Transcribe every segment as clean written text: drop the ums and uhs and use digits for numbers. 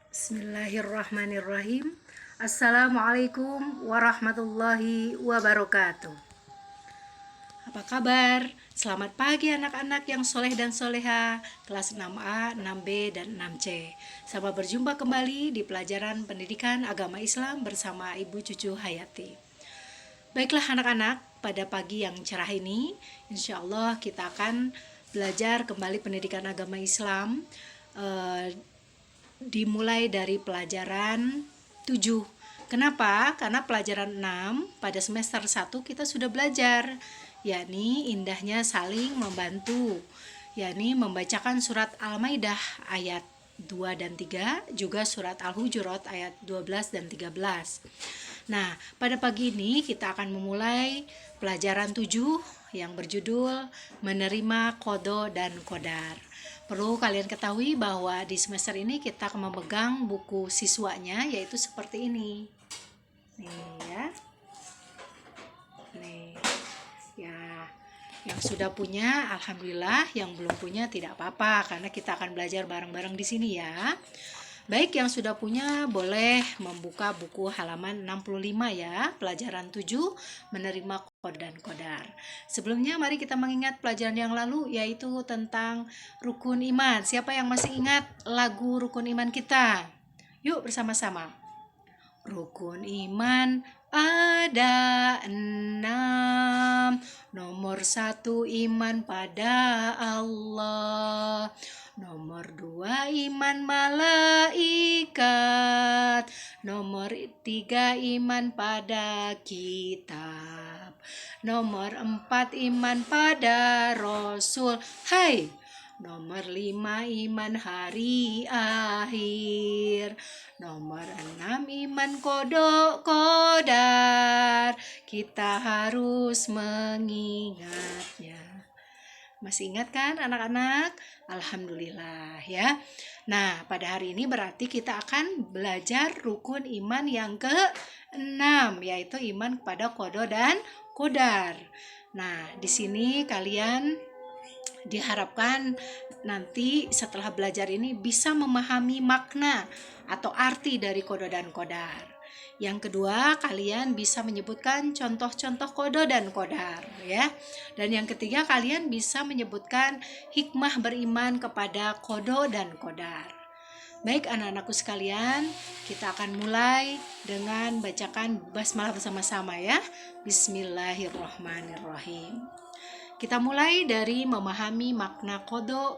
Bismillahirrahmanirrahim. Assalamualaikum warahmatullahi wabarakatuh. Apa kabar? Selamat pagi anak-anak yang soleh dan soleha kelas 6A, 6B, dan 6C. Selamat berjumpa kembali di pelajaran pendidikan agama Islam bersama Ibu Cucu Hayati. Baiklah anak-anak, pada pagi yang cerah ini insya Allah kita akan belajar kembali pendidikan agama Islam, dimulai dari pelajaran 7. Kenapa? Karena pelajaran 6 pada semester 1 kita sudah belajar, yakni indahnya saling membantu, yakni membacakan surat Al-Maidah ayat 2 dan 3, juga surat Al-Hujurat ayat 12 dan 13. Nah, pada pagi ini kita akan memulai pelajaran 7 yang berjudul Menerima Qadha dan Qadar. Perlu kalian ketahui bahwa di semester ini kita akan memegang buku siswanya, yaitu seperti ini. Nih ya. Nih. Ya. Yang sudah punya alhamdulillah, yang belum punya tidak apa-apa karena kita akan belajar bareng-bareng di sini ya. Baik, yang sudah punya boleh membuka buku halaman 65 ya, pelajaran 7 menerima qadha dan qadar. Sebelumnya mari kita mengingat pelajaran yang lalu, yaitu tentang rukun iman. Siapa yang masih ingat lagu rukun iman kita? Yuk bersama-sama. Rukun iman ada 6. Nomor 1 iman pada Allah. Nomor 2 iman malaikat. Nomor 3 iman pada kitab. Nomor 4 iman pada Rasul. Hai! Nomor 5 iman hari akhir. Nomor 6 iman qadha qadar. Kita harus mengingatnya. Masih ingat kan anak-anak? Alhamdulillah ya. Nah, pada hari ini berarti kita akan belajar rukun iman yang ke-6, yaitu iman kepada qadha dan qadar. Nah, di sini kalian diharapkan nanti setelah belajar ini bisa memahami makna atau arti dari qadha dan qadar. Yang kedua, kalian bisa menyebutkan contoh-contoh qadha dan qadar ya. Dan yang ketiga, kalian bisa menyebutkan hikmah beriman kepada qadha dan qadar. Baik anak-anakku sekalian, kita akan mulai dengan bacakan basmalah bersama-sama ya. Bismillahirrahmanirrahim. Kita mulai dari memahami makna qadha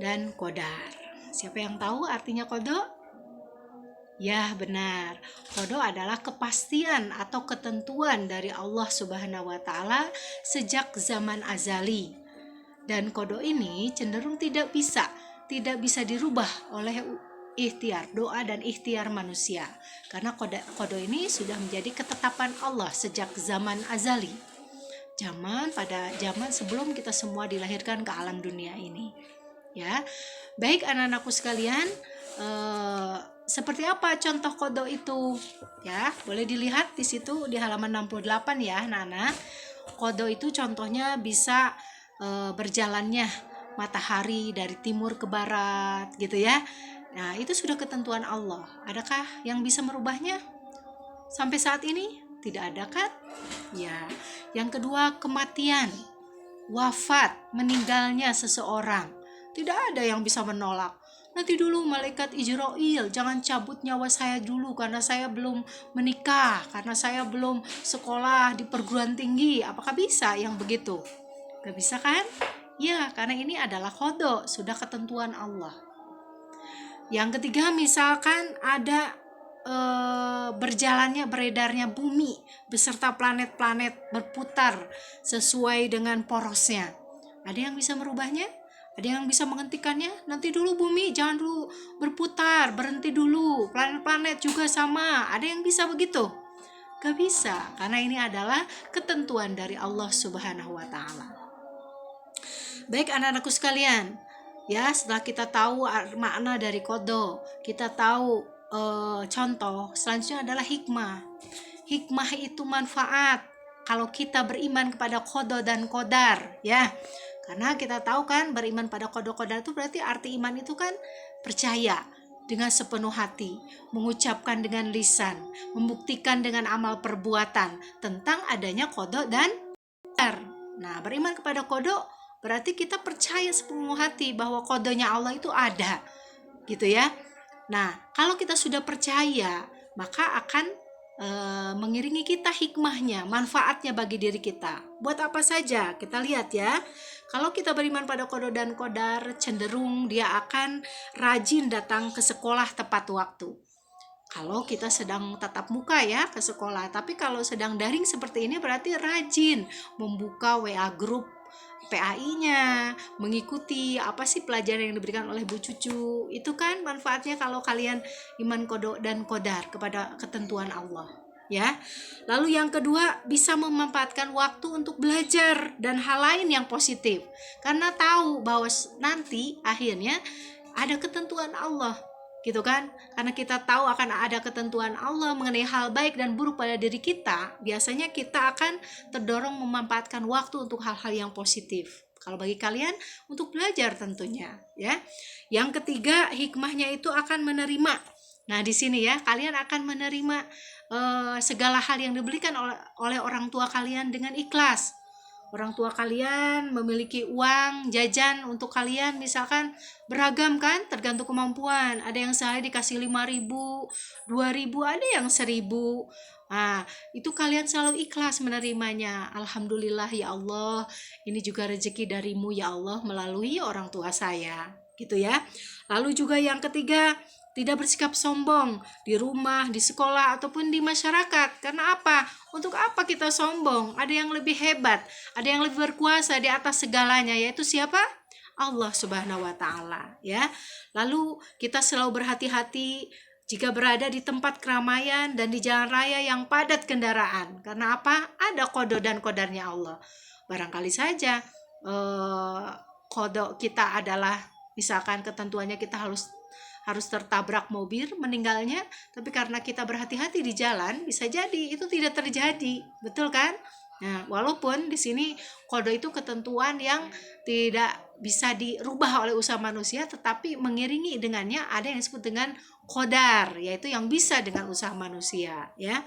dan qadar. Siapa yang tahu artinya qadha? Ya, benar. Qadha adalah kepastian atau ketentuan dari Allah Subhanahu wa taala sejak zaman azali. Dan qadha ini cenderung tidak bisa dirubah oleh ikhtiar, doa dan ikhtiar manusia. Karena qadha ini sudah menjadi ketetapan Allah sejak zaman azali. Pada zaman sebelum kita semua dilahirkan ke alam dunia ini. Ya. Baik anak-anakku sekalian, seperti apa contoh qadha itu? Ya, boleh dilihat di situ di halaman 68 ya, anak-anak. Qadha itu contohnya bisa berjalannya matahari dari timur ke barat gitu ya. Nah, itu sudah ketentuan Allah. Adakah yang bisa merubahnya? Sampai saat ini tidak ada kan? Ya. Yang kedua, kematian. Wafat, meninggalnya seseorang. Tidak ada yang bisa menolak. Nanti dulu malaikat Ijrail, jangan cabut nyawa saya dulu karena saya belum menikah, karena saya belum sekolah di perguruan tinggi. Apakah bisa yang begitu? Gak bisa kan? Ya, karena ini adalah qadha, sudah ketentuan Allah. Yang ketiga, misalkan ada beredarnya bumi beserta planet-planet berputar sesuai dengan porosnya. Ada yang bisa merubahnya? Ada yang bisa menghentikannya? Nanti dulu bumi jangan dulu berputar, berhenti dulu. Planet-planet juga sama. Ada yang bisa begitu? Gak bisa, karena ini adalah ketentuan dari Allah Subhanahu wa taala. Baik anak-anakku sekalian, ya, setelah kita tahu makna dari qadha, kita tahu contoh, selanjutnya adalah hikmah. Hikmah itu manfaat kalau kita beriman kepada qadha dan qadar ya. Karena kita tahu kan beriman pada qadha qadar itu berarti arti iman itu kan percaya. dengan sepenuh hati, mengucapkan dengan lisan, membuktikan dengan amal perbuatan tentang adanya qada dan qadar. Nah, beriman kepada qada berarti kita percaya sepenuh hati bahwa qadanya Allah itu ada, gitu ya. Nah, kalau kita sudah percaya, maka akan mengiringi kita hikmahnya, manfaatnya bagi diri kita. Buat apa saja? Kita lihat ya. Kalau kita beriman pada qada dan qadar, cenderung dia akan rajin datang ke sekolah tepat waktu. Kalau kita sedang tatap muka ya ke sekolah, tapi kalau sedang daring seperti ini berarti rajin membuka WA group PAI-nya, mengikuti apa sih pelajaran yang diberikan oleh Bu Cucu. Itu kan manfaatnya kalau kalian iman qada dan qadar kepada ketentuan Allah, ya. Lalu yang kedua, bisa memanfaatkan waktu untuk belajar dan hal lain yang positif. Karena tahu bahwa nanti akhirnya ada ketentuan Allah, gitu kan? Karena kita tahu akan ada ketentuan Allah mengenai hal baik dan buruk pada diri kita, biasanya kita akan terdorong memanfaatkan waktu untuk hal-hal yang positif. Kalau bagi kalian untuk belajar tentunya, ya. Yang ketiga, hikmahnya itu akan menerima. Nah, di sini ya, kalian akan menerima segala hal yang diberikan oleh orang tua kalian dengan ikhlas. Orang tua kalian memiliki uang jajan untuk kalian, misalkan beragam kan, tergantung kemampuan. Ada yang sehari dikasih 5.000, 2.000, ada yang 1.000. Nah, itu kalian selalu ikhlas menerimanya. Alhamdulillah ya Allah, ini juga rezeki darimu ya Allah melalui orang tua saya, gitu ya. Lalu juga yang ketiga, tidak bersikap sombong di rumah, di sekolah, ataupun di masyarakat. Karena apa? Untuk apa kita sombong? Ada yang lebih hebat, ada yang lebih berkuasa di atas segalanya, yaitu siapa? Allah Subhanahu wa Ta'ala, ya. Lalu kita selalu berhati-hati jika berada di tempat keramaian dan di jalan raya yang padat kendaraan. Karena apa? Ada qada dan qadarnya Allah. Barangkali saja qada kita adalah misalkan ketentuannya kita harus tertabrak mobil meninggalnya, tapi karena kita berhati-hati di jalan, bisa jadi itu tidak terjadi, betul kan? Nah, walaupun di sini qada itu ketentuan yang tidak bisa dirubah oleh usaha manusia, tetapi mengiringi dengannya ada yang disebut dengan qadar, yaitu yang bisa dengan usaha manusia, ya.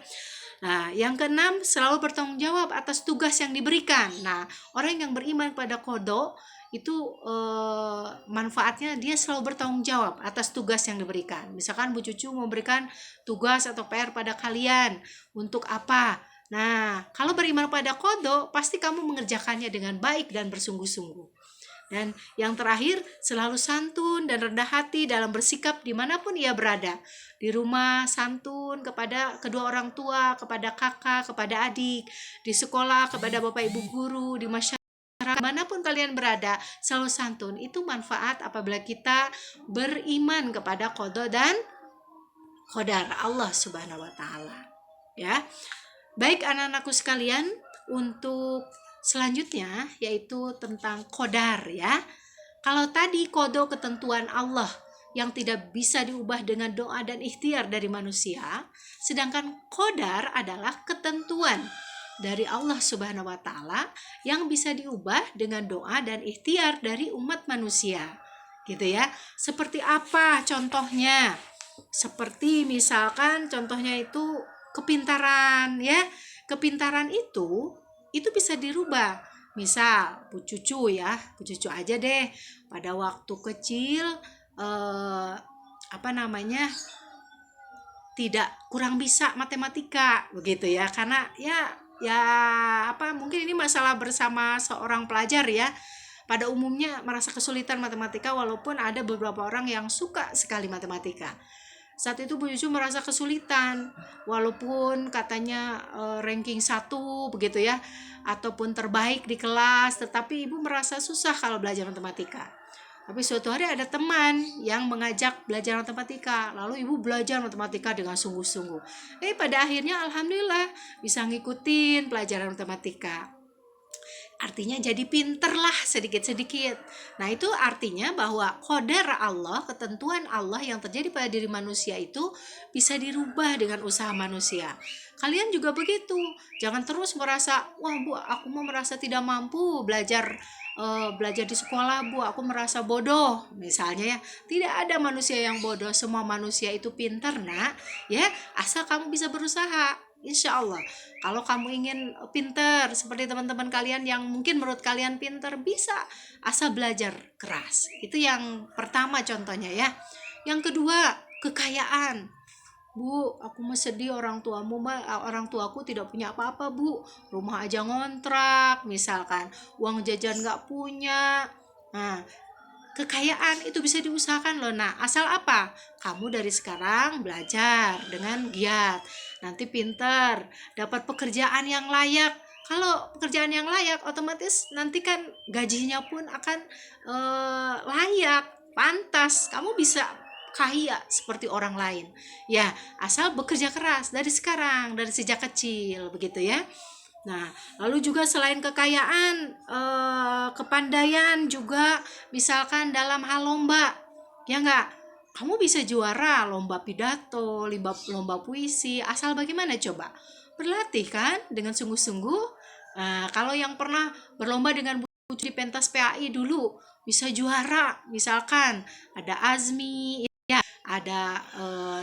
Nah, yang keenam, selalu bertanggung jawab atas tugas yang diberikan. Nah, orang yang beriman pada qada itu manfaatnya dia selalu bertanggung jawab atas tugas yang diberikan. Misalkan Bu Cucu memberikan tugas atau PR pada kalian untuk apa? Nah, kalau beriman pada qada, pasti kamu mengerjakannya dengan baik dan bersungguh-sungguh. Dan yang terakhir, selalu santun dan rendah hati dalam bersikap dimanapun ia berada. Di rumah santun kepada kedua orang tua, kepada kakak, kepada adik. Di sekolah kepada bapak ibu guru, di masyarakat, manapun kalian berada, selalu santun. Itu manfaat apabila kita beriman kepada qada dan qadar Allah Subhanahu wa Ta'ala, ya. Baik anak-anakku sekalian, untuk selanjutnya yaitu tentang qadar, ya. Kalau tadi qada ketentuan Allah yang tidak bisa diubah dengan doa dan ikhtiar dari manusia, sedangkan qadar adalah ketentuan dari Allah Subhanahu wa Ta'ala yang bisa diubah dengan doa dan ikhtiar dari umat manusia, gitu ya. Seperti apa contohnya? Seperti misalkan contohnya itu kepintaran, ya. Kepintaran itu bisa dirubah. Misal Bu Cucu ya, Bu Cucu aja deh, pada waktu kecil tidak kurang bisa matematika begitu ya, karena mungkin ini masalah bersama seorang pelajar ya. Pada umumnya merasa kesulitan matematika, walaupun ada beberapa orang yang suka sekali matematika. Saat itu Bu Cucu merasa kesulitan, walaupun katanya ranking 1 begitu ya, ataupun terbaik di kelas, tetapi ibu merasa susah kalau belajar matematika. Tapi suatu hari ada teman yang mengajak belajar matematika, lalu ibu belajar matematika dengan sungguh-sungguh. Pada akhirnya alhamdulillah bisa ngikutin pelajaran matematika. Artinya jadi pinter lah sedikit-sedikit. Nah, itu artinya bahwa qadar Allah, ketentuan Allah yang terjadi pada diri manusia itu bisa dirubah dengan usaha manusia. Kalian juga begitu. Jangan terus merasa, wah Bu, aku mau merasa tidak mampu belajar belajar di sekolah, Bu, aku merasa bodoh misalnya ya. Tidak ada manusia yang bodoh, semua manusia itu pintar, Nak, ya, asal kamu bisa berusaha. Insya Allah, kalau kamu ingin pintar seperti teman-teman kalian yang mungkin menurut kalian pintar, bisa asal belajar keras. Itu yang pertama contohnya ya. Yang kedua, kekayaan. Bu, aku mah sedih, orang tuaku tidak punya apa-apa, Bu. Rumah aja ngontrak, misalkan. Uang jajan nggak punya. Nah, kekayaan itu bisa diusahakan loh. Nah, asal apa? Kamu dari sekarang belajar dengan giat. Nanti pinter, dapat pekerjaan yang layak. Kalau pekerjaan yang layak, otomatis nanti kan gajinya pun akan layak, pantas. Kamu bisa kaya seperti orang lain. Ya, asal bekerja keras dari sekarang, dari sejak kecil, begitu ya. Nah, lalu juga selain kekayaan, kepandaian juga, misalkan dalam hal lomba, ya enggak? Kamu bisa juara lomba pidato, lomba puisi, asal bagaimana coba? Berlatih kan dengan sungguh-sungguh. Nah, kalau yang pernah berlomba dengan buku di pentas PAI dulu, bisa juara, misalkan ada Azmi, ada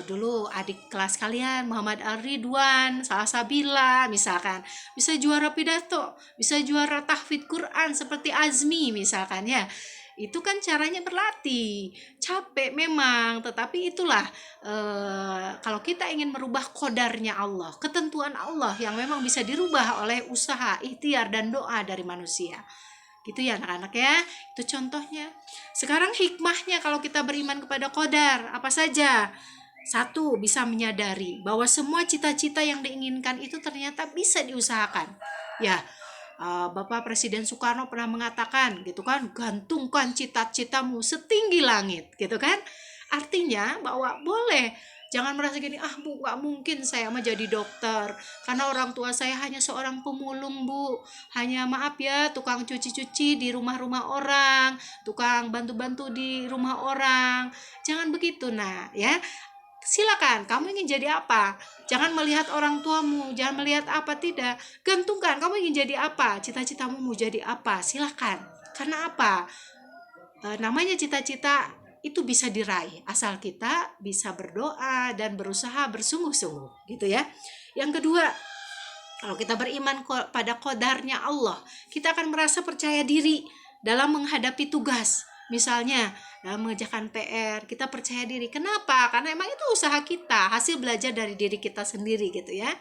dulu adik kelas kalian Muhammad Al-Ridwan, Salsabila misalkan, bisa juara pidato, bisa juara tahfidz Quran seperti Azmi misalkan ya. Itu kan caranya berlatih, capek memang, tetapi itulah kalau kita ingin merubah kodarnya Allah, ketentuan Allah yang memang bisa dirubah oleh usaha, ikhtiar dan doa dari manusia. Gitu ya anak-anak ya, itu contohnya. Sekarang hikmahnya kalau kita beriman kepada qadar, apa saja? Satu, bisa menyadari bahwa semua cita-cita yang diinginkan itu ternyata bisa diusahakan. Ya, Bapak Presiden Soekarno pernah mengatakan gitu kan, gantungkan cita-citamu setinggi langit, gitu kan. Artinya bahwa boleh, jangan merasa gini, Bu, gak mungkin saya mah jadi dokter, karena orang tua saya hanya seorang pemulung, Bu. Hanya maaf ya, tukang cuci-cuci di rumah-rumah orang, tukang bantu-bantu di rumah orang. Jangan begitu, nah ya. Silakan, kamu ingin jadi apa? Jangan melihat orang tuamu, jangan melihat apa, tidak. Gantungkan, kamu ingin jadi apa? Cita-citamu mau jadi apa? Silakan. Karena apa? Namanya cita-cita itu bisa diraih asal kita bisa berdoa dan berusaha bersungguh-sungguh, gitu ya. Yang kedua, kalau kita beriman pada qadarnya Allah, kita akan merasa percaya diri dalam menghadapi tugas. Misalnya dalam mengerjakan PR, kita percaya diri. Kenapa? Karena emang itu usaha kita, hasil belajar dari diri kita sendiri, gitu ya.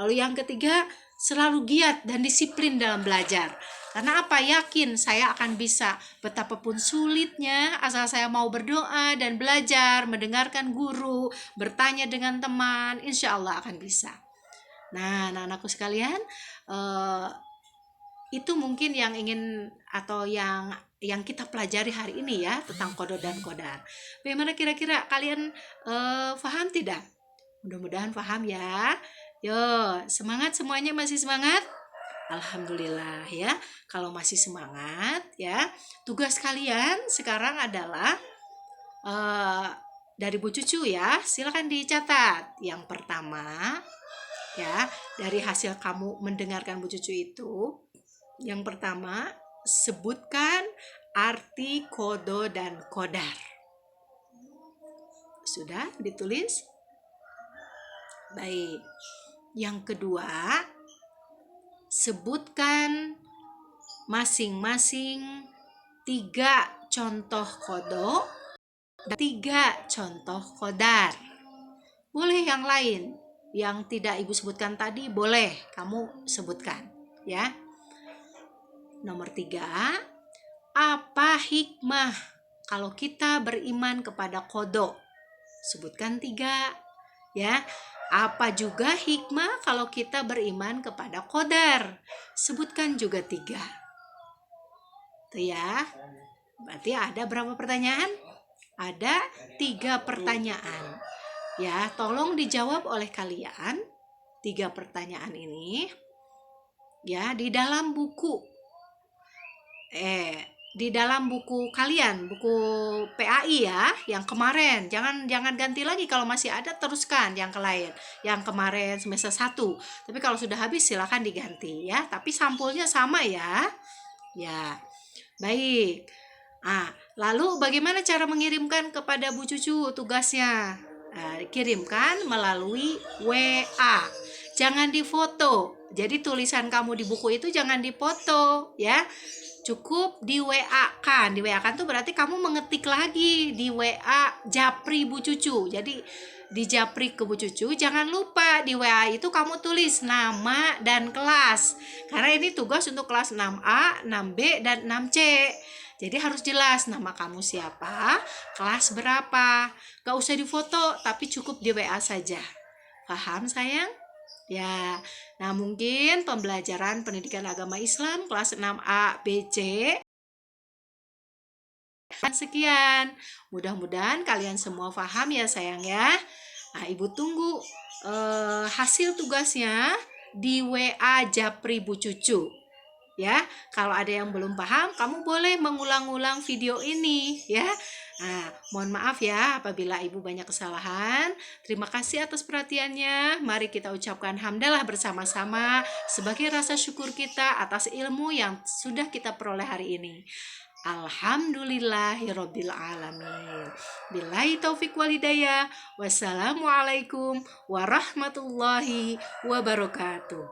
Lalu yang ketiga, selalu giat dan disiplin dalam belajar. Karena apa? Yakin saya akan bisa, betapapun sulitnya, asal saya mau berdoa dan belajar, mendengarkan guru, bertanya dengan teman, insya Allah akan bisa. Nah, anak-anakku sekalian, itu mungkin yang ingin atau yang kita pelajari hari ini ya, tentang qada dan qadar. Bagaimana kira-kira kalian paham tidak? Mudah-mudahan paham ya. Yo, semangat semuanya, masih semangat? Alhamdulillah ya. Kalau masih semangat ya, tugas kalian sekarang adalah dari Bu Cucu ya, silakan dicatat. Yang pertama ya, dari hasil kamu mendengarkan Bu Cucu itu, yang pertama, sebutkan arti qada dan qadar. Sudah ditulis? Baik. Yang kedua, sebutkan masing-masing 3 contoh qada dan 3 contoh qadar. Boleh yang lain, yang tidak Ibu sebutkan tadi, boleh kamu sebutkan ya. Nomor 3, apa hikmah kalau kita beriman kepada qada? Sebutkan 3 ya. Apa juga hikmah kalau kita beriman kepada qadar? Sebutkan juga 3. Itu ya. Berarti ada berapa pertanyaan? Ada 3 pertanyaan. Ya, tolong dijawab oleh kalian 3 pertanyaan ini. Ya, di dalam buku kalian, buku PAI ya, yang kemarin. Jangan ganti lagi, kalau masih ada teruskan yang lain. Yang kemarin semester 1. Tapi kalau sudah habis silakan diganti ya, tapi sampulnya sama ya. Ya. Baik. Lalu bagaimana cara mengirimkan kepada Bu Cucu tugasnya? Kirimkan melalui WA. Jangan difoto. Jadi tulisan kamu di buku itu jangan dipoto, ya. Cukup di WA kan. Di WA kan tuh berarti kamu mengetik lagi di WA Japri Bu Cucu. Jadi di Japri ke Bu Cucu, jangan lupa di WA itu kamu tulis nama dan kelas. Karena ini tugas untuk kelas 6A, 6B, dan 6C. Jadi harus jelas nama kamu siapa, kelas berapa. Gak usah difoto, tapi cukup di WA saja. Paham sayang? Ya, nah mungkin pembelajaran pendidikan agama Islam kelas 6A, B, C. Sekian. Mudah-mudahan kalian semua paham ya sayang ya. Nah, Ibu tunggu hasil tugasnya di WA Japri Bu Cucu. Ya, kalau ada yang belum paham, kamu boleh mengulang-ulang video ini ya. Nah, mohon maaf ya apabila Ibu banyak kesalahan. Terima kasih atas perhatiannya. Mari kita ucapkan hamdalah bersama-sama sebagai rasa syukur kita atas ilmu yang sudah kita peroleh hari ini. Alhamdulillahirabbil alamin. Billahi taufik wal hidayah. Wassalamualaikum warahmatullahi wabarakatuh.